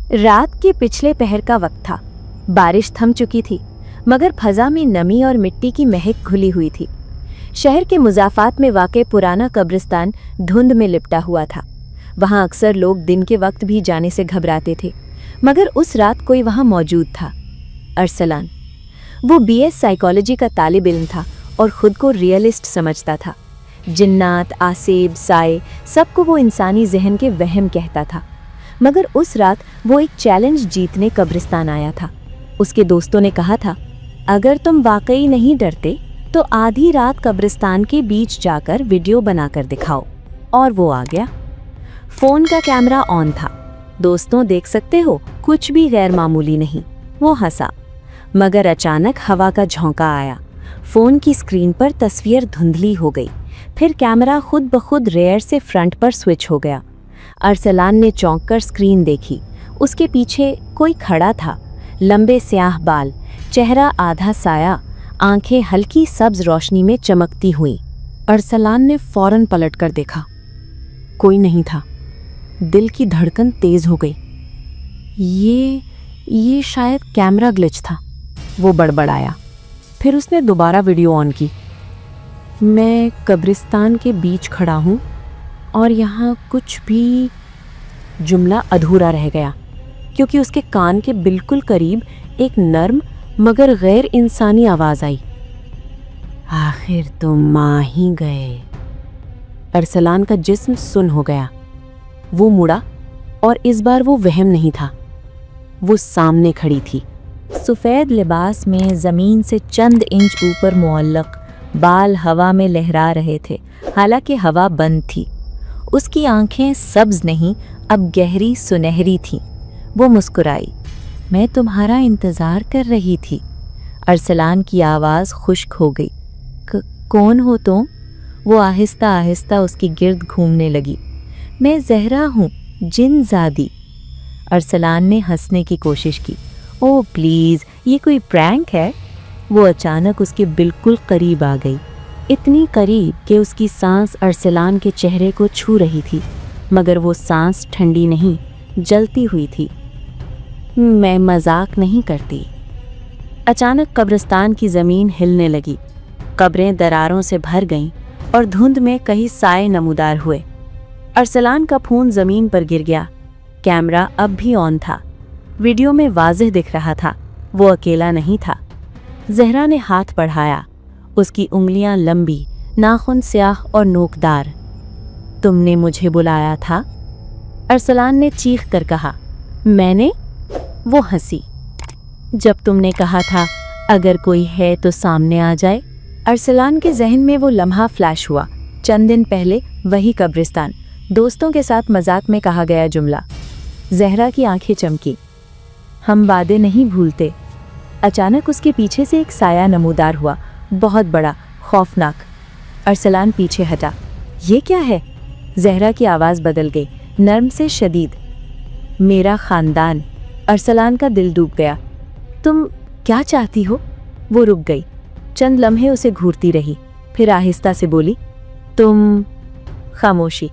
रात के पिछले पहर का वक्त था। बारिश थम चुकी थी, मगर फजा में नमी और मिट्टी की महक घुली हुई थी। शहर के मुज़ाफ़ात में वाक़े पुराना कब्रिस्तान धुंध में लिपटा हुआ था। वहाँ अक्सर लोग दिन के वक्त भी जाने से घबराते थे, मगर उस रात कोई वहाँ मौजूद था। अरसलान। वो BS साइकोलॉजी का तालिब इल्म था और ख़ुद को रियलिस्ट समझता था। जिन्नात, आसेब, साए, सबको वो इंसानी जहन के वहम कहता था। मगर उस रात वो एक चैलेंज जीतने कब्रिस्तान आया था। उसके दोस्तों ने कहा था, अगर तुम वाकई नहीं डरते तो आधी रात कब्रिस्तान के बीच जाकर वीडियो बनाकर दिखाओ। और वो आ गया। फ़ोन का कैमरा ऑन था। दोस्तों, देख सकते हो, कुछ भी गैर मामूली नहीं। वो हंसा, मगर अचानक हवा का झोंका आया। फ़ोन की स्क्रीन पर तस्वीर धुंधली हो गई। फिर कैमरा खुद ब खुद रेयर से फ्रंट पर स्विच हो गया। अरसलान ने चौंक कर स्क्रीन देखी। उसके पीछे कोई खड़ा था। लंबे स्याह बाल, चेहरा आधा साया, आंखें हल्की सब्ज रोशनी में चमकती हुईं। अरसलान ने फौरन पलट कर देखा। कोई नहीं था। दिल की धड़कन तेज हो गई। ये शायद कैमरा ग्लिच था, वो बड़बड़ाया। फिर उसने दोबारा वीडियो ऑन की। मैं कब्रिस्तान के बीच खड़ा हूँ और यहाँ कुछ भी। जुमला अधूरा रह गया क्योंकि उसके कान के बिल्कुल करीब एक नर्म मगर गैर इंसानी आवाज़ आई। आखिर तुम आ ही गए। अरसलान का जिस्म सुन्न हो गया। वो मुड़ा और इस बार वो वहम नहीं था। वो सामने खड़ी थी। सफ़ेद लिबास में ज़मीन से चंद इंच ऊपर मुअल्लक, बाल हवा में लहरा रहे थे, हालांकि हवा बंद थी। उसकी आंखें सब्ज नहीं, अब गहरी सुनहरी थीं। वो मुस्कुराई। मैं तुम्हारा इंतज़ार कर रही थी। अरसलान की आवाज़ खुश्क हो गई। कौन हो तुम? वो आहिस्ता आहिस्ता उसकी गिर्द घूमने लगी। मैं ज़हरा हूँ, जिनज़ादी। अरसलान ने हंसने की कोशिश की। ओह प्लीज़, ये कोई प्रैंक है? वो अचानक उसके बिल्कुल करीब आ गई, इतनी करीब कि उसकी सांस अरसलान के चेहरे को छू रही थी, मगर वो सांस ठंडी नहीं, जलती हुई थी। मैं मजाक नहीं करती। अचानक कब्रिस्तान की ज़मीन हिलने लगी। कब्रें दरारों से भर गईं और धुंध में कई साए नमूदार हुए। अरसलान का खून ज़मीन पर गिर गया। कैमरा अब भी ऑन था। वीडियो में वाज़ेह दिख रहा था, वो अकेला नहीं था। ज़हरा ने हाथ बढ़ाया। उसकी उंगलियां लंबी, नाखून स्याह और नोकदार। तुमने मुझे बुलाया था? अरसलान ने चीख कर कहा। मैंने? वो हंसी। जब तुमने कहा था अगर कोई है तो सामने आ जाए। अरसलान के जहन में वो लम्हा फ्लैश हुआ। चंद दिन पहले वही कब्रिस्तान, दोस्तों के साथ मजाक में कहा गया जुमला। ज़हरा की आंखें चमकी। हम वादे नहीं भूलते। अचानक उसके पीछे से एक साया नमूदार हुआ, बहुत बड़ा, खौफनाक। अरसलान पीछे हटा। ये क्या है? ज़हरा की आवाज़ बदल गई, नर्म से शदीद। मेरा ख़ानदान। अरसलान का दिल डूब गया। तुम क्या चाहती हो? वो रुक गई, चंद लम्हे उसे घूरती रही, फिर आहिस्ता से बोली, तुम। खामोशी।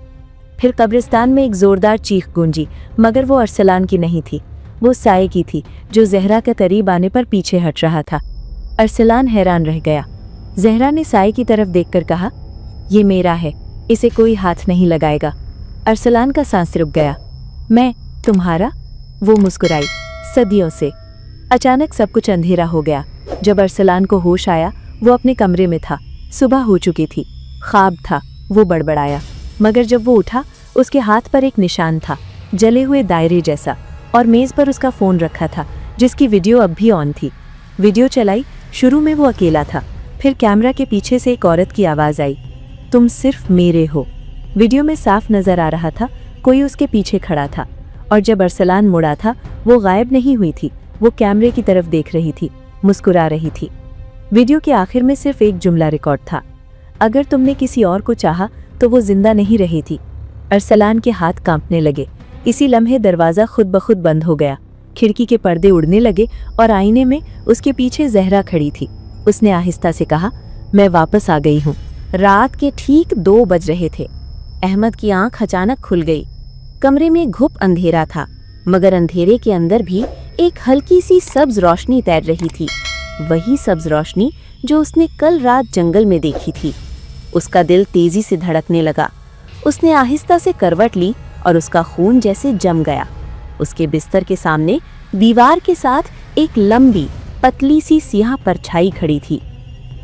फिर कब्रिस्तान में एक ज़ोरदार चीख गूंजी, मगर वो अरसलान की नहीं थी, वो साए की थी जो ज़हरा के करीब आने पर पीछे हट रहा था। अरसलान हैरान रह गया। ज़हरा ने साए की तरफ देखकर कहा, ये मेरा है, इसे कोई हाथ नहीं लगाएगा। अरसलान का सांस रुक गया। मैं तुम्हारा? वो मुस्कुराई, सदियों से। अचानक सब कुछ अंधेरा हो गया। जब अरसलान को होश आया, वो अपने कमरे में था। सुबह हो चुकी थी, ख्वाब था। वो बड़बड़ाया, मगर जब वो उठा, उसके हाथ पर एक निशान था, जले हुए दायरे जैसा, और मेज़ पर उसका फ़ोन रखा था, जिसकी वीडियो अब भी ऑन थी। वीडियो चलाई। शुरू में वो अकेला था, फिर कैमरा के पीछे से एक औरत की आवाज़ आई, तुम सिर्फ मेरे हो। वीडियो में साफ नज़र आ रहा था कोई उसके पीछे खड़ा था, और जब अरसलान मुड़ा था, वो गायब नहीं हुई थी, वो कैमरे की तरफ देख रही थी, मुस्कुरा रही थी। वीडियो के आखिर में सिर्फ एक जुमला रिकॉर्ड था, अगर तुमने किसी और को चाहा तो वो जिंदा नहीं रही थी। अरसलान के हाथ कांपने लगे। इसी लम्हे दरवाज़ा खुद ब खुद बंद हो गया। खिड़की के पर्दे उड़ने लगे और आईने में उसके पीछे ज़हरा खड़ी थी। उसने आहिस्ता से कहा, मैं वापस आ गई हूँ। रात के ठीक 2 बज रहे थे। अहमद की आंख अचानक खुल गई। कमरे में घुप अंधेरा था। मगर अंधेरे के अंदर भी एक हल्की सी सब्ज रोशनी तैर रही थी, वही सब्ज रोशनी जो उसने कल रात जंगल में देखी थी। उसका दिल तेजी से धड़कने लगा। उसने आहिस्ता से करवट ली और उसका खून जैसे जम गया। उसके बिस्तर के सामने दीवार के साथ एक लंबी पतली सी सियाह परछाई खड़ी थी।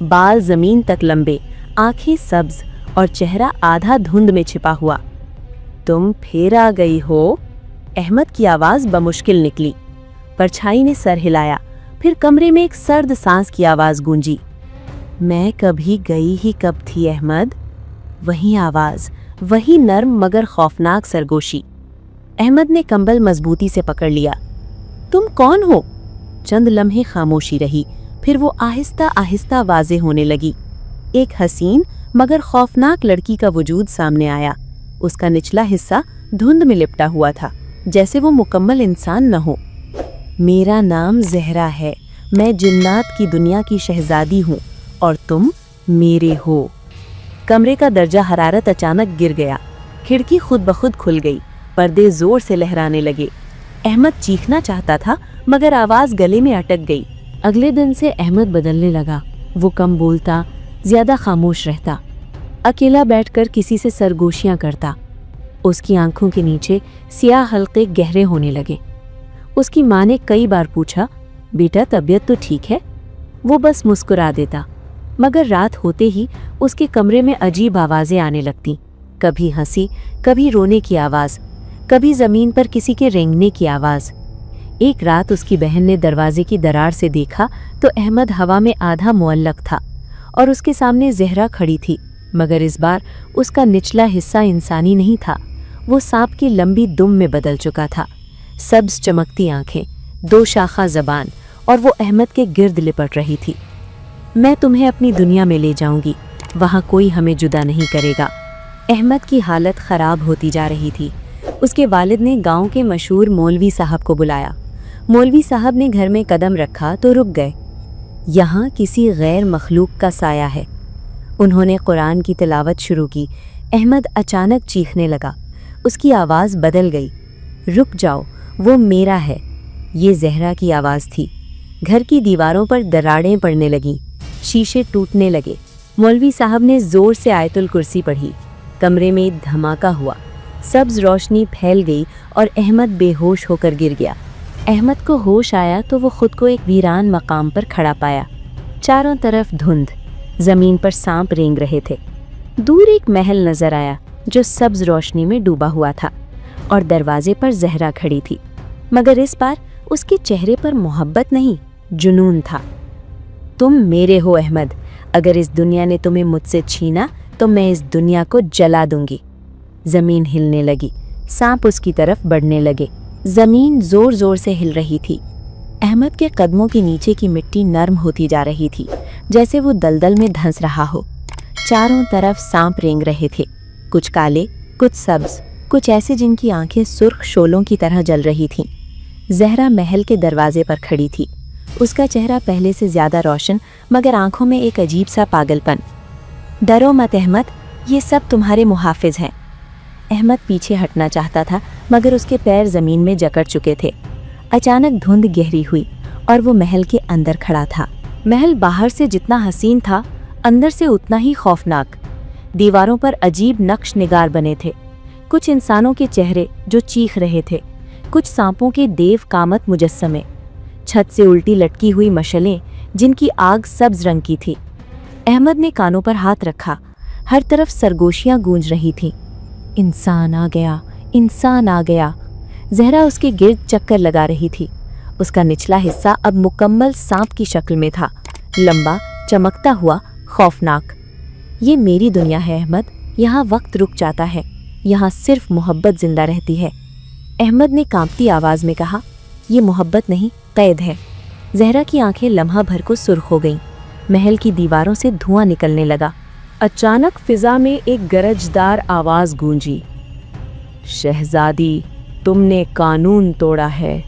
बाल जमीन तक लंबे, आंखें सब्ज और चेहरा आधा धुंध में छिपा हुआ। तुम फिर आ गई हो? अहमद की आवाज बमुश्किल निकली। परछाई ने सर हिलाया, फिर कमरे में एक सर्द सांस की आवाज गूंजी। मैं कभी गई ही कब थी अहमद? वही आवाज, वही नर्म मगर खौफनाक सरगोशी। अहमद ने कंबल मजबूती से पकड़ लिया। तुम कौन हो? चंद लम्हे खामोशी रही, फिर वो आहिस्ता आहिस्ता वाजे होने लगी। एक हसीन मगर खौफनाक लड़की का वजूद सामने आया। उसका निचला हिस्सा धुंध में लिपटा हुआ था, जैसे वो मुकम्मल इंसान न हो। मेरा नाम ज़हरा है, मैं जिन्नात की दुनिया की शहजादी हूँ और तुम मेरे हो। कमरे का दर्जा हरारत अचानक गिर गया। खिड़की खुद ब खुद खुल गई, पर्दे जोर से लहराने लगे। अहमद चीखना चाहता था मगर आवाज़ गले में अटक गई। अगले दिन से अहमद बदलने लगा। वो कम बोलता, ज़्यादा खामोश रहता, अकेला बैठकर किसी से सरगोशियाँ करता। उसकी आंखों के नीचे सियाह हल्के गहरे होने लगे। उसकी माँ ने कई बार पूछा, बेटा तबीयत तो ठीक है? वो बस मुस्कुरा देता। मगर रात होते ही उसके कमरे में अजीब आवाज़ें आने लगती, कभी हंसी, कभी रोने की आवाज़, कभी ज़मीन पर किसी के रेंगने की आवाज़। एक रात उसकी बहन ने दरवाजे की दरार से देखा तो अहमद हवा में आधा मुअल्लक था और उसके सामने ज़हरा खड़ी थी, मगर इस बार उसका निचला हिस्सा इंसानी नहीं था। वो सांप की लंबी दुम में बदल चुका था। सब्ज चमकती आंखें, दो शाखा ज़बान, और वो अहमद के गिर्द लिपट रही थी। मैं तुम्हें अपनी दुनिया में ले जाऊंगी, वहाँ कोई हमें जुदा नहीं करेगा। अहमद की हालत ख़राब होती जा रही थी। उसके वालिद ने गांव के मशहूर मौलवी साहब को बुलाया। मौलवी साहब ने घर में कदम रखा तो रुक गए। यहाँ किसी गैर मखलूक का साया है। उन्होंने कुरान की तिलावत शुरू की। अहमद अचानक चीखने लगा। उसकी आवाज़ बदल गई। रुक जाओ, वो मेरा है। ये ज़हरा की आवाज़ थी। घर की दीवारों पर दरारें पड़ने लगीं, शीशे टूटने लगे। मौलवी साहब ने ज़ोर से आयतुल कुर्सी पढ़ी। कमरे में एक धमाका हुआ, सब्ज रोशनी फैल गई और अहमद बेहोश होकर गिर गया। अहमद को होश आया तो वो खुद को एक वीरान मकाम पर खड़ा पाया। चारों तरफ धुंध, ज़मीन पर सांप रेंग रहे थे। दूर एक महल नज़र आया जो सब्ज रोशनी में डूबा हुआ था और दरवाजे पर ज़हरा खड़ी थी, मगर इस बार उसके चेहरे पर मोहब्बत नहीं, जुनून था। तुम मेरे हो अहमद, अगर इस दुनिया ने तुम्हें मुझसे छीना तो मैं इस दुनिया को जला दूंगी। ज़मीन हिलने लगी, सांप उसकी तरफ बढ़ने लगे। ज़मीन ज़ोर ज़ोर से हिल रही थी। अहमद के कदमों के नीचे की मिट्टी नरम होती जा रही थी, जैसे वो दलदल में धंस रहा हो। चारों तरफ सांप रेंग रहे थे, कुछ काले, कुछ सब्ज, कुछ ऐसे जिनकी आंखें सुर्ख शोलों की तरह जल रही थीं। ज़हरा महल के दरवाजे पर खड़ी थी। उसका चेहरा पहले से ज़्यादा रोशन, मगर आंखों में एक अजीब सा पागलपन। डरो मत अहमद, ये सब तुम्हारे मुहाफिज हैं। अहमद पीछे हटना चाहता था, मगर उसके पैर ज़मीन में जकड़ चुके थे। अचानक धुंध गहरी हुई और वो महल के अंदर खड़ा था। महल बाहर से जितना हसीन था, अंदर से उतना ही खौफनाक। दीवारों पर अजीब नक्श निगार बने थे, कुछ इंसानों के चेहरे जो चीख रहे थे, कुछ सांपों के देव कामत मुजस्समे, छत से उल्टी लटकी हुई मशलें जिनकी आग सब्ज रंग की थी। अहमद ने कानों पर हाथ रखा। हर तरफ सरगोशियां गूंज रही थीं। इंसान आ गया, इंसान आ गया। ज़हरा उसके गिर्द चक्कर लगा रही थी। उसका निचला हिस्सा अब मुकम्मल सांप की शक्ल में था, लंबा, चमकता हुआ, खौफनाक। ये मेरी दुनिया है अहमद, यहाँ वक्त रुक जाता है, यहाँ सिर्फ मोहब्बत जिंदा रहती है। अहमद ने कांपती आवाज़ में कहा, ये मोहब्बत नहीं, कैद है। ज़हरा की आंखें लम्हा भर को सुर्ख हो गईं। महल की दीवारों से धुआं निकलने लगा। अचानक फिजा में एक गरजदार आवाज़ गूंजी, शहजादी, तुमने कानून तोड़ा है।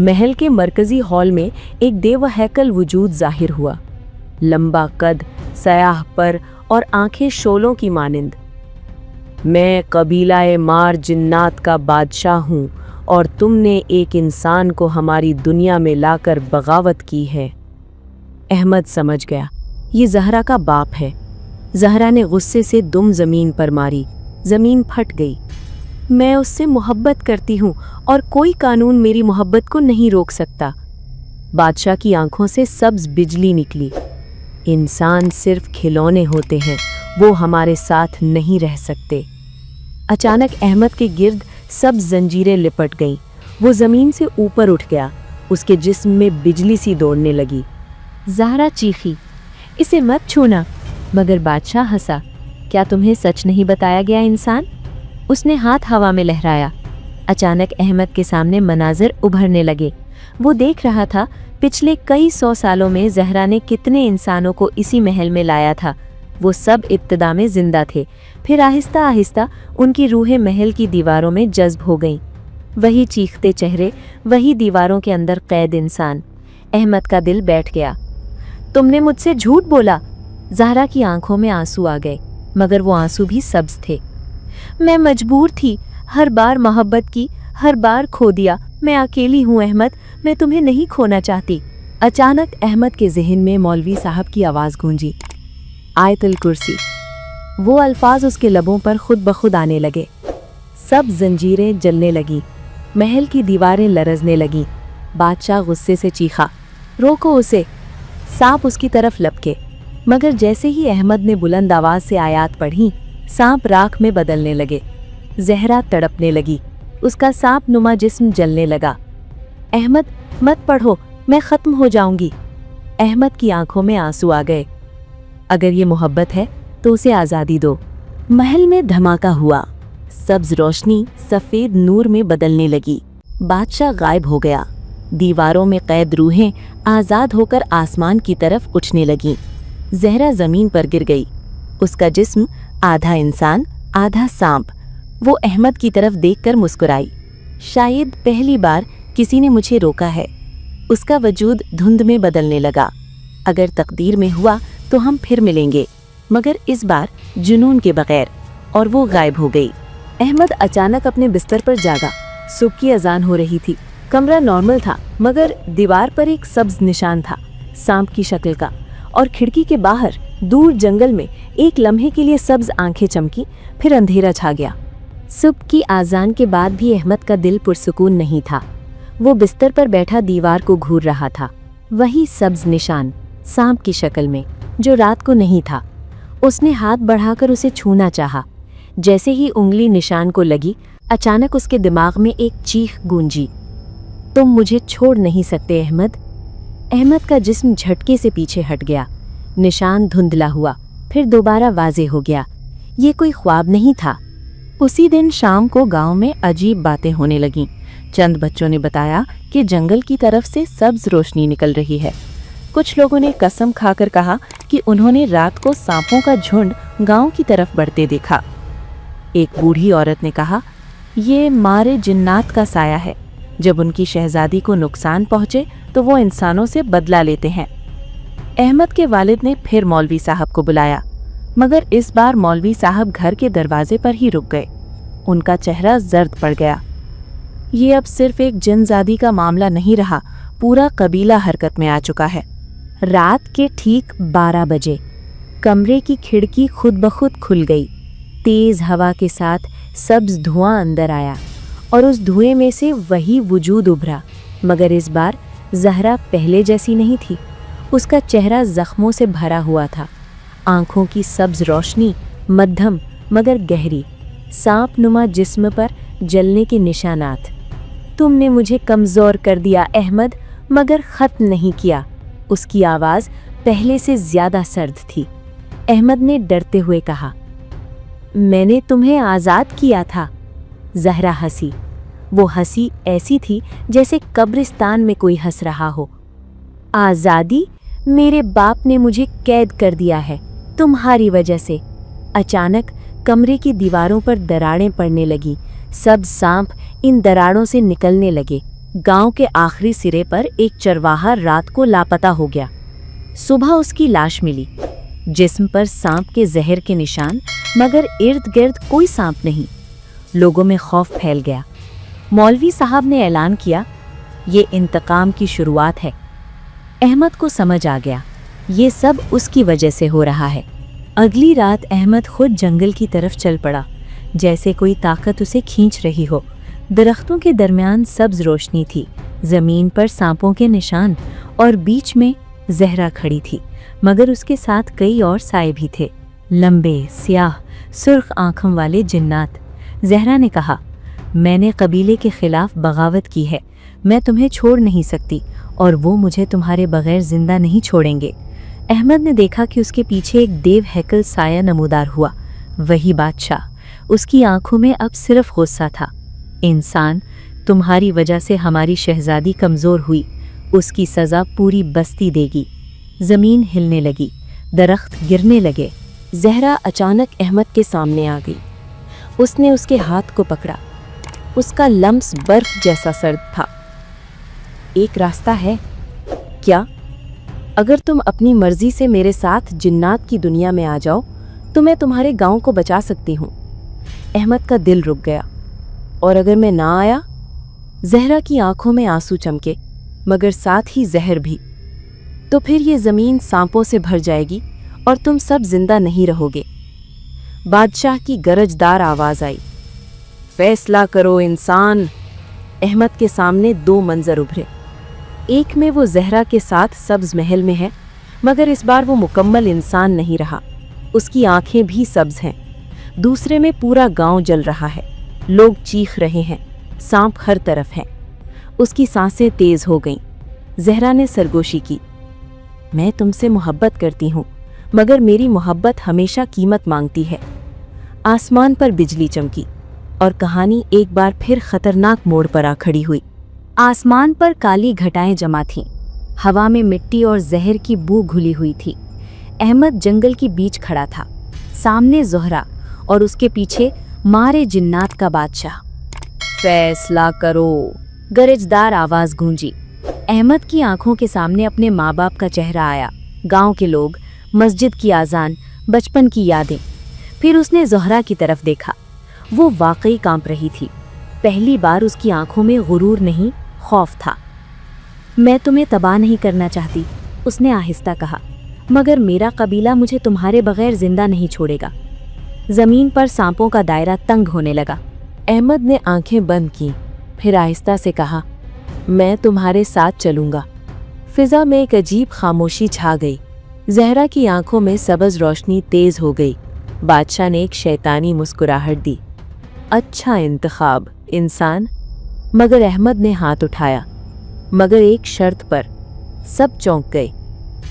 महल के मरकजी हॉल में एक देव हैकल वजूद जाहिर हुआ, लंबा कद, सयाह पर और आंखें शोलों की मानिंद। मैं कबीलाए मार जिन्नात का बादशाह हूँ और तुमने एक इंसान को हमारी दुनिया में लाकर बगावत की है। अहमद समझ गया ये ज़हरा का बाप है। ज़हरा ने गुस्से से दुम ज़मीन पर मारी। ज़मीन फट गई। मैं उससे मोहब्बत करती हूँ और कोई कानून मेरी मोहब्बत को नहीं रोक सकता। बादशाह की आंखों से सब्ज बिजली निकली। इंसान सिर्फ खिलौने होते हैं, वो हमारे साथ नहीं रह सकते। अचानक अहमद के गिर्द सब जंजीरें लिपट गईं। वो ज़मीन से ऊपर उठ गया। उसके जिस्म में बिजली सी दौड़ने लगी। ज़हरा चीखी, इसे मत छूना। मगर बादशाह हंसा, क्या तुम्हें सच नहीं बताया गया इंसान? उसने हाथ हवा में लहराया। अचानक अहमद के सामने मनाजिर उभरने लगे। वो देख रहा था पिछले कई 100 सालों में ज़हरा ने कितने इंसानों को इसी महल में लाया था। वो सब इब्तिदा में जिंदा थे, फिर आहिस्ता आहिस्ता उनकी रूहें महल की दीवारों में जज्ब हो गईं। वही चीखते चेहरे, वही दीवारों के अंदर कैद इंसान। अहमद का दिल बैठ गया। तुमने मुझसे झूठ बोला। ज़हरा की आंखों में आंसू आ गए, मगर वो आंसू भी सब्ज थे। मैं मजबूर थी, हर बार मोहब्बत की, हर बार खो दिया। मैं अकेली हूँ अहमद, मैं तुम्हें नहीं खोना चाहती। अचानक अहमद के ज़हन में मौलवी साहब की आवाज़ गूंजी, आयतुल कुर्सी। वो अल्फाज उसके लबों पर खुद ब खुद आने लगे। सब जंजीरें जलने लगीं, महल की दीवारें लरजने लगीं। बादशाह गुस्से से चीखा, रोको उसे। सांप उसकी तरफ लपके, मगर जैसे ही अहमद ने बुलंद आवाज़ से आयात पढ़ी, सांप राख में बदलने लगे। ज़हरा तड़पने लगी, उसका सांप नुमा जिस्म जलने लगा। अहमद मत पढ़ो, मैं ख़त्म हो जाऊंगी। अहमद की आंखों में आंसू आ गए। अगर ये मोहब्बत है तो उसे आज़ादी दो। महल में धमाका हुआ, सब्ज रोशनी सफ़ेद नूर में बदलने लगी। बादशाह गायब हो गया। दीवारों में कैद रूहें आज़ाद होकर आसमान की तरफ उछने लगीं। ज़हरा ज़मीन पर गिर गई। उसका जिस्म आधा इंसान आधा सांप। वो अहमद की तरफ देखकर मुस्कुराई। शायद पहली बार किसी ने मुझे रोका है। उसका वजूद धुंध में बदलने लगा। अगर तकदीर में हुआ तो हम फिर मिलेंगे, मगर इस बार जुनून के बगैर। और वो गायब हो गई। अहमद अचानक अपने बिस्तर पर जागा। सुबह की अजान हो रही थी। कमरा नॉर्मल था, मगर दीवार पर एक सब्ज निशान था, सांप की शक्ल का। और खिड़की के बाहर दूर जंगल में एक लम्हे के लिए सब्ज आंखें चमकी, फिर अंधेरा छा गया। सुबह की आजान के बाद भी अहमद का दिल पुरसुकून नहीं था। वो बिस्तर पर बैठा दीवार को घूर रहा था। वही सब्ज निशान, सांप की शक्ल में, जो रात को नहीं था। उसने हाथ बढ़ाकर उसे छूना चाहा। जैसे ही उंगली निशान को लगी, अचानक उसके दिमाग में एक चीख गूंजी, तुम मुझे छोड़ नहीं सकते अहमद। अहमद का जिस्म झटके से पीछे हट गया। निशान धुंधला हुआ, फिर दोबारा वाज़ेह हो गया। ये कोई ख्वाब नहीं था। उसी दिन शाम को गांव में अजीब बातें होने लगीं। चंद बच्चों ने बताया कि जंगल की तरफ से सब्ज रोशनी निकल रही है। कुछ लोगों ने कसम खाकर कहा कि उन्होंने रात को सांपों का झुंड गांव की तरफ बढ़ते देखा। एक बूढ़ी औरत ने कहा, ये मारे जिन्नात का साया है। जब उनकी शहजादी को नुकसान पहुंचे तो वो इंसानों से बदला लेते हैं। अहमद के वालिद ने फिर मौलवी साहब को बुलाया, मगर इस बार मौलवी साहब घर के दरवाजे पर ही रुक गए। उनका चेहरा जर्द पड़ गया। ये अब सिर्फ एक जिनजादी का मामला नहीं रहा, पूरा कबीला हरकत में आ चुका है। रात के ठीक 12 बजे कमरे की खिड़की खुद ब खुद खुल गई। तेज हवा के साथ सब्ज धुआं अंदर आया और उस धुएं में से वही वजूद उभरा, मगर इस बार ज़हरा पहले जैसी नहीं थी। उसका चेहरा जख्मों से भरा हुआ था। आंखों की सब्ज रोशनी मध्यम मगर गहरी, सांप नुमा जिस्म पर जलने के निशानात। तुमने मुझे कमज़ोर कर दिया अहमद, मगर ख़त्म नहीं किया। उसकी आवाज़ पहले से ज़्यादा सर्द थी। अहमद ने डरते हुए कहा, मैंने तुम्हें आज़ाद किया था। ज़हरा हंसी। वो हंसी ऐसी थी जैसे कब्रिस्तान में कोई हंस रहा हो। आज़ादी? मेरे बाप ने मुझे कैद कर दिया है तुम्हारी वजह से। अचानक कमरे की दीवारों पर दरारें पड़ने लगी। सब सांप इन दरारों से निकलने लगे। गांव के आखिरी सिरे पर एक चरवाहा रात को लापता हो गया। सुबह उसकी लाश मिली, जिस्म पर सांप के जहर के निशान, मगर इर्द गिर्द कोई सांप नहीं। लोगों में खौफ फैल गया। मौलवी साहब ने ऐलान किया, ये इंतकाम की शुरुआत है। अहमद को समझ आ गया, ये सब उसकी वजह से हो रहा है। अगली रात अहमद खुद जंगल की तरफ चल पड़ा, जैसे कोई ताकत उसे खींच रही हो। दरख्तों के दरमियान सब्ज रोशनी थी, जमीन पर सांपों के निशान, और बीच में जहरा खड़ी थी, मगर उसके साथ कई और साए भी थे, लंबे, स्याह, सुर्ख आंखों वाले जिन्नात। जहरा ने कहा, मैंने कबीले के खिलाफ बगावत की है, मैं तुम्हें छोड़ नहीं सकती और वो मुझे तुम्हारे बगैर जिंदा नहीं छोड़ेंगे। अहमद ने देखा कि उसके पीछे एक देव हैकल साया नमूदार हुआ, वही बादशाह। उसकी आंखों में अब सिर्फ गुस्सा था। इंसान, तुम्हारी वजह से हमारी शहजादी कमज़ोर हुई, उसकी सज़ा पूरी बस्ती देगी। ज़मीन हिलने लगी, दरख्त गिरने लगे। जहरा अचानक अहमद के सामने आ गई। उसने उसके हाथ को पकड़ा। उसका लम्स बर्फ जैसा सर्द था। एक रास्ता है क्या? अगर तुम अपनी मर्जी से मेरे साथ जिन्नात की दुनिया में आ जाओ तो मैं तुम्हारे गांव को बचा सकती हूँ। अहमद का दिल रुक गया। और अगर मैं ना आया? जहरा की आंखों में आंसू चमके, मगर साथ ही जहर भी। तो फिर ये ज़मीन सांपों से भर जाएगी और तुम सब जिंदा नहीं रहोगे। बादशाह की गरजदार आवाज़ आई, फैसला करो इंसान। अहमद के सामने दो मंजर उभरे। एक में वो जहरा के साथ सब्ज महल में है, मगर इस बार वो मुकम्मल इंसान नहीं रहा, उसकी आंखें भी सब्ज हैं। दूसरे में पूरा गांव जल रहा है, लोग चीख रहे हैं, सांप हर तरफ हैं। उसकी सांसें तेज हो गईं। जहरा ने सरगोशी की, मैं तुमसे मोहब्बत करती हूँ, मगर मेरी मोहब्बत हमेशा कीमत मांगती है। आसमान पर बिजली चमकी और कहानी एक बार फिर खतरनाक मोड़ पर आ खड़ी हुई। आसमान पर काली घटाएं जमा थीं, हवा में मिट्टी और जहर की बू घुली हुई थी। अहमद जंगल के बीच खड़ा था, सामने ज़ोहरा और उसके पीछे मारे जिन्नात का बादशाह। फैसला करो, गरजदार आवाज़ गूंजी। अहमद की आंखों के सामने अपने माँ बाप का चेहरा आया, गांव के लोग, मस्जिद की आज़ान, बचपन की यादें। फिर उसने ज़ोहरा की तरफ देखा। वो वाकई कांप रही थी। पहली बार उसकी आंखों में गुरूर नहीं, खौफ था। मैं तुम्हें तबाह नहीं करना चाहती, उसने आहिस्ता कहा, मगर मेरा कबीला मुझे तुम्हारे बगैर जिंदा नहीं छोड़ेगा। ज़मीन पर सांपों का दायरा तंग होने लगा। अहमद ने आंखें बंद की, फिर आहिस्ता से कहा, मैं तुम्हारे साथ चलूंगा। फिजा में एक अजीब खामोशी छा गई। जहरा की आंखों में सब्ज रोशनी तेज हो गई। बादशाह ने एक शैतानी मुस्कुराहट दी, अच्छा इंतखाब इंसान। मगर अहमद ने हाथ उठाया, मगर एक शर्त पर। सब चौंक गए।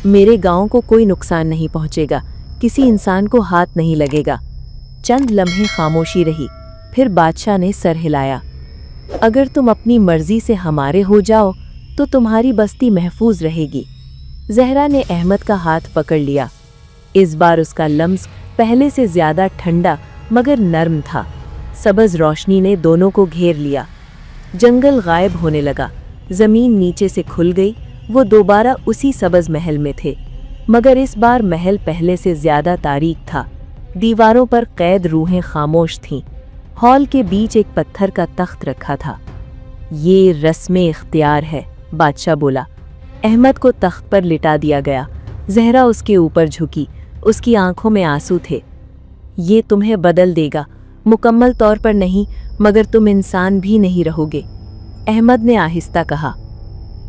मेरे गांव को कोई नुकसान नहीं पहुंचेगा, किसी इंसान को हाथ नहीं लगेगा। चंद लम्हे खामोशी रही, फिर बादशाह ने सर हिलाया, अगर तुम अपनी मर्जी से हमारे हो जाओ तो तुम्हारी बस्ती महफूज रहेगी। जहरा ने अहमद का हाथ पकड़ लिया। इस बार उसका लम्स पहले से ज्यादा ठंडा मगर नर्म था। सबज रोशनी ने दोनों को घेर लिया। जंगल गायब होने लगा, जमीन नीचे से खुल गई। वो दोबारा उसी सबज महल में थे, मगर इस बार महल पहले से ज्यादा तारीक था। दीवारों पर कैद रूहें खामोश थीं। हॉल के बीच एक पत्थर का तख्त रखा था। ये रस्मे इख्तियार है, बादशाह बोला। अहमद को तख्त पर लिटा दिया गया। जहरा उसके ऊपर झुकी, उसकी आंखों में आंसू थे। ये तुम्हें बदल देगा, मुकम्मल तौर पर नहीं, मगर तुम इंसान भी नहीं रहोगे, अहमद ने आहिस्ता कहा।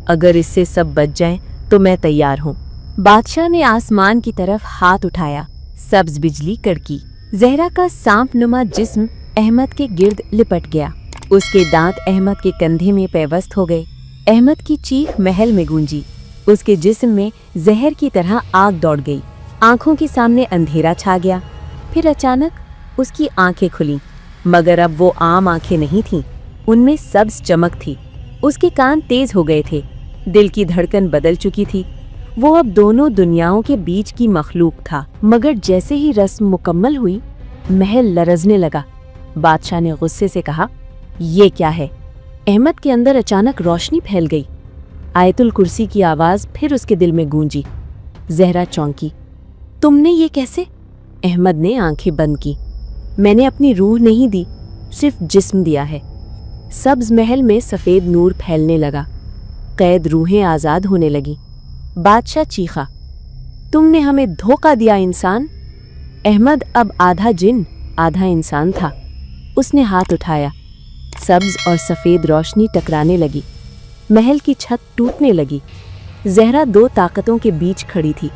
अगर इससे सब बच जाएं तो मैं तैयार हूँ। बादशाह ने आसमान की तरफ हाथ उठाया। सब्ज बिजली कड़की। जहरा का सांप नुमा जिस्म अहमद के गिर्द लिपट गया। उसके दांत अहमद के कंधे में पेवस्त हो गए। अहमद की चीख महल में गूंजी। उसके जिस्म में जहर की तरह आग दौड़ गई। आंखों के सामने अंधेरा छा गया। फिर अचानक उसकी आंखें खुलीं, मगर अब वो आम आंखें नहीं थीं, उनमें सब्ज चमक थी। उसके कान तेज हो गए थे, दिल की धड़कन बदल चुकी थी। वो अब दोनों दुनियाओं के बीच की मखलूक था। मगर जैसे ही रस्म मुकम्मल हुई, महल लरजने लगा। बादशाह ने गुस्से से कहा, ये क्या है? अहमद के अंदर अचानक रोशनी फैल गई। आयतुल कुर्सी की आवाज़ फिर उसके दिल में गूंजी। जहरा चौंकी। तुमने ये कैसे? अहमद ने आंखें बंद की। मैंने अपनी रूह नहीं दी, सिर्फ जिस्म दिया है। सब्ज महल में सफेद नूर फैलने लगा। कैद रूहें आजाद होने लगी। बादशाह चीखा, तुमने हमें धोखा दिया इंसान। अहमद अब आधा जिन आधा इंसान था। उसने हाथ उठाया। सब्ज और सफेद रोशनी टकराने लगी। महल की छत टूटने लगी। जहरा दो ताकतों के बीच खड़ी थी।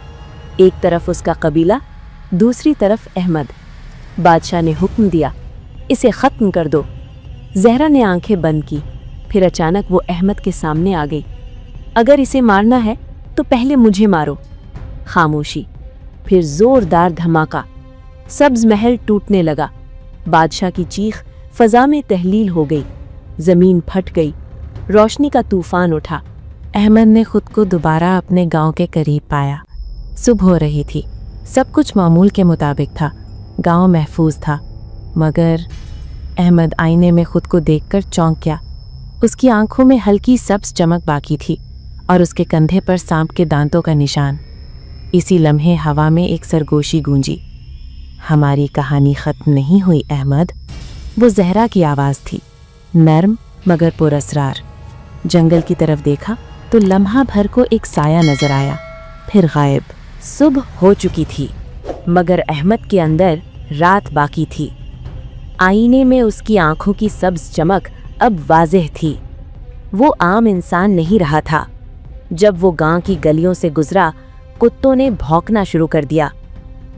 एक तरफ उसका कबीला, दूसरी तरफ अहमद। बादशाह ने हुक्म दिया, इसे खत्म कर दो। जहरा ने आंखें बंद की। फिर अचानक वो अहमद के सामने आ गई। अगर इसे मारना है तो पहले मुझे मारो। खामोशी, फिर जोरदार धमाका। सब्ज महल टूटने लगा। बादशाह की चीख फजा में तहलील हो गई। जमीन फट गई। रोशनी का तूफान उठा। अहमद ने खुद को दोबारा अपने गांव के करीब पाया। सुबह हो रही थी। सब कुछ मामूल के मुताबिक था। गांव महफूज था। मगर अहमद आईने में खुद को देखकर चौंक गया। उसकी आंखों में हल्की सब्ज चमक बाकी थी और उसके कंधे पर सांप के दांतों का निशान। इसी लम्हे हवा में एक सरगोशी गूंजी। हमारी कहानी खत्म नहीं हुई अहमद। वो जहरा की आवाज़ थी, नर्म मगर पुरअसरार। जंगल की तरफ देखा तो लम्हा भर को एक साया नजर आया, फिर गायब। सुबह हो चुकी थी मगर अहमद के अंदर रात बाकी थी। आईने में उसकी आंखों की सब्ज चमक अब वाज़ेह थी। वो आम इंसान नहीं रहा था। जब वो गांव की गलियों से गुजरा, कुत्तों ने भौंकना शुरू कर दिया।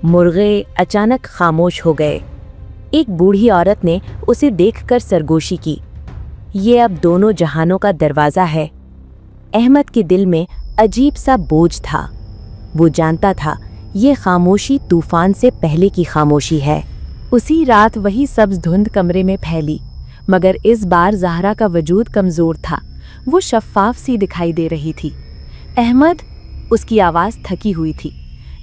मुर्गे अचानक खामोश हो गए। एक बूढ़ी औरत ने उसे देखकर सरगोशी की। ये अब दोनों जहानों का दरवाज़ा है। अहमद के दिल में अजीब सा बोझ था। वो जानता था ये खामोशी तूफान से पहले की खामोशी है। उसी रात वही सब्ज धुंध कमरे में फैली, मगर इस बार ज़हरा का वजूद कमज़ोर था। वो शफ़ाफ सी दिखाई दे रही थी। अहमद, उसकी आवाज़ थकी हुई थी।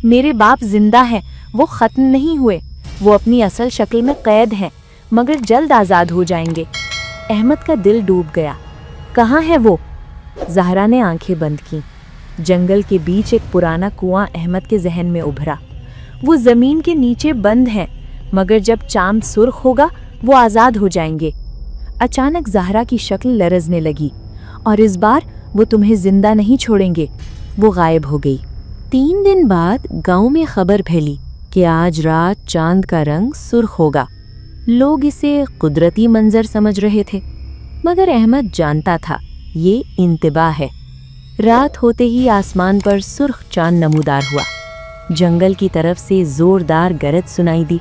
मेरे बाप जिंदा हैं, वो ख़त्म नहीं हुए। वो अपनी असल शक्ल में कैद हैं, मगर जल्द आज़ाद हो जाएंगे। अहमद का दिल डूब गया। कहाँ है वो? ज़हरा ने आंखें बंद की। जंगल के बीच एक पुराना कुआं अहमद के जहन में उभरा। वो ज़मीन के नीचे बंद हैं, मगर जब चांद सुर्ख होगा वो आज़ाद हो जाएंगे। अचानक ज़हरा की शक्ल लरजने लगी। और इस बार वो तुम्हें जिंदा नहीं छोड़ेंगे। वो गायब हो गई। 3 दिन बाद गांव में खबर फैली कि आज रात चांद का रंग सुर्ख होगा। लोग इसे कुदरती मंजर समझ रहे थे, मगर अहमद जानता था ये इंतबाह है। रात होते ही आसमान पर सुर्ख चांद नमूदार हुआ। जंगल की तरफ से जोरदार गरज सुनाई दी।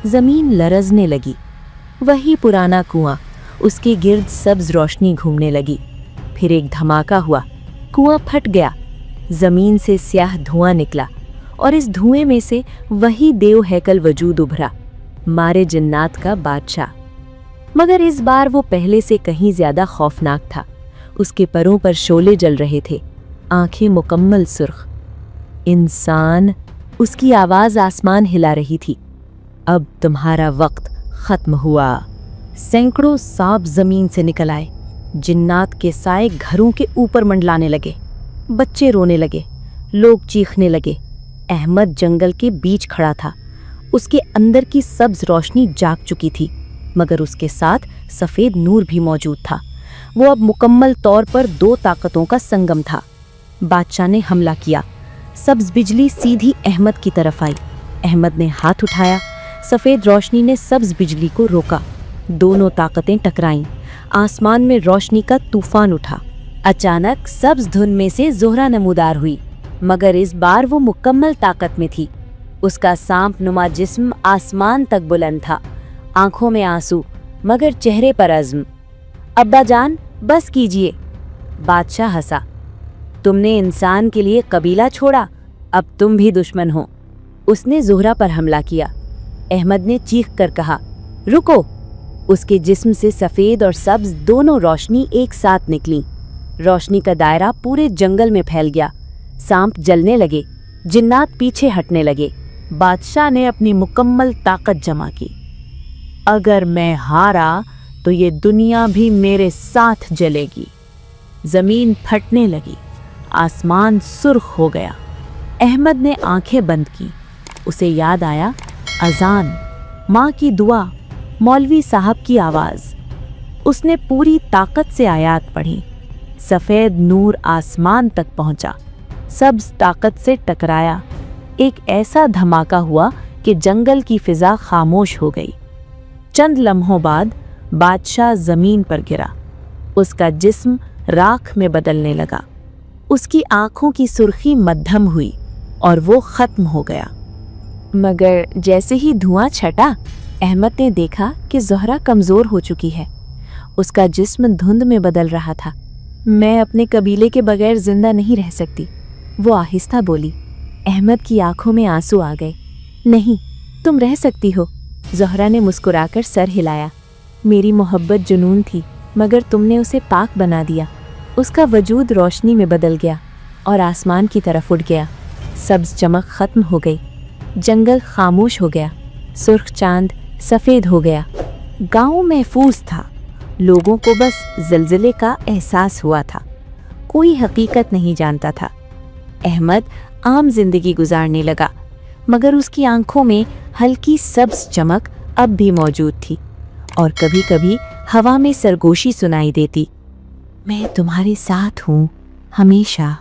जमीन लरजने लगी। वही पुराना कुआं, उसके गिर्द सब्ज रोशनी घूमने लगी। फिर एक धमाका हुआ। कुआं फट गया। जमीन से स्याह धुआं निकला और इस धुएं में से वही देव हैकल वजूद उभरा, मारे जिन्नात का बादशाह। मगर इस बार वो पहले से कहीं ज्यादा खौफनाक था। उसके परों पर शोले जल रहे थे, आंखें मुकम्मल सुर्ख। इंसान, उसकी आवाज आसमान हिला रही थी। अब तुम्हारा वक्त खत्म हुआ। सैकड़ों सांप जमीन से निकल आए। जिन्नात के साए घरों के ऊपर मंडलाने लगे। बच्चे रोने लगे, लोग चीखने लगे। अहमद जंगल के बीच खड़ा था। उसके अंदर की सब्ज रोशनी जाग चुकी थी, मगर उसके साथ सफ़ेद नूर भी मौजूद था। वो अब मुकम्मल तौर पर 2 ताकतों का संगम था। बादशाह ने हमला किया। सब्ज बिजली सीधी अहमद की तरफ आई। अहमद ने हाथ उठाया। सफ़ेद रोशनी ने सब्ज बिजली को रोका। दोनों ताकतें टकराईं। आसमान में रोशनी का तूफान उठा। अचानक सब्ज धुन में से ज़ोहरा नमूदार हुई, मगर इस बार वो मुकम्मल ताकत में थी। उसका सांप नुमा जिस्म आसमान तक बुलंद था, आंखों में आंसू मगर चेहरे पर अज़्म। अब्बा जान, बस कीजिए। बादशाह हंसा। तुमने इंसान के लिए कबीला छोड़ा, अब तुम भी दुश्मन हो। उसने ज़ोहरा पर हमला किया। अहमद ने चीख कर कहा, रुको। उसके जिस्म से सफ़ेद और सब्ज दोनों रोशनी एक साथ निकली। रोशनी का दायरा पूरे जंगल में फैल गया। सांप जलने लगे, जिन्नात पीछे हटने लगे। बादशाह ने अपनी मुकम्मल ताकत जमा की। अगर मैं हारा तो ये दुनिया भी मेरे साथ जलेगी। जमीन फटने लगी। आसमान सुर्ख हो गया। अहमद ने आंखें बंद की। उसे याद आया अजान, माँ की दुआ, मौलवी साहब की आवाज़। اس نے پوری طاقت سے آیات پڑھی۔ سفید نور آسمان تک پہنچا، سبز طاقت سے ٹکرایا۔ ایک ایسا دھماکہ ہوا کہ جنگل کی فضا خاموش ہو گئی۔ چند لمحوں بعد بادشاہ زمین پر گرا، اس کا جسم راکھ میں بدلنے لگا۔ اس کی آنکھوں کی سرخی مدھم ہوئی اور وہ ختم ہو گیا۔ مگر جیسے ہی دھواں چھٹا، احمد نے دیکھا کہ زہرہ کمزور ہو چکی ہے، اس کا جسم دھند میں بدل رہا تھا۔ میں اپنے قبیلے کے بغیر زندہ نہیں رہ سکتی، وہ آہستہ بولی۔ احمد کی آنکھوں میں آنسو آ گئے۔ نہیں، تم رہ سکتی ہو، زہرہ نے مسکرا کر سر ہلایا۔ میری محبت جنون تھی، مگر تم نے اسے پاک بنا دیا۔ اس کا وجود روشنی میں بدل گیا اور آسمان کی طرف اٹھ گیا۔ سبز چمک ختم ہو گئی، جنگل خاموش ہو گیا، سرخ چاند سفید ہو گیا۔ گاؤں محفوظ تھا، لوگوں کو بس زلزلے کا احساس ہوا تھا، کوئی حقیقت نہیں جانتا تھا۔ احمد عام زندگی گزارنے لگا، مگر اس کی آنکھوں میں ہلکی سبز چمک اب بھی موجود تھی، اور کبھی کبھی ہوا میں سرگوشی سنائی دیتی، میں تمہارے ساتھ ہوں ہمیشہ۔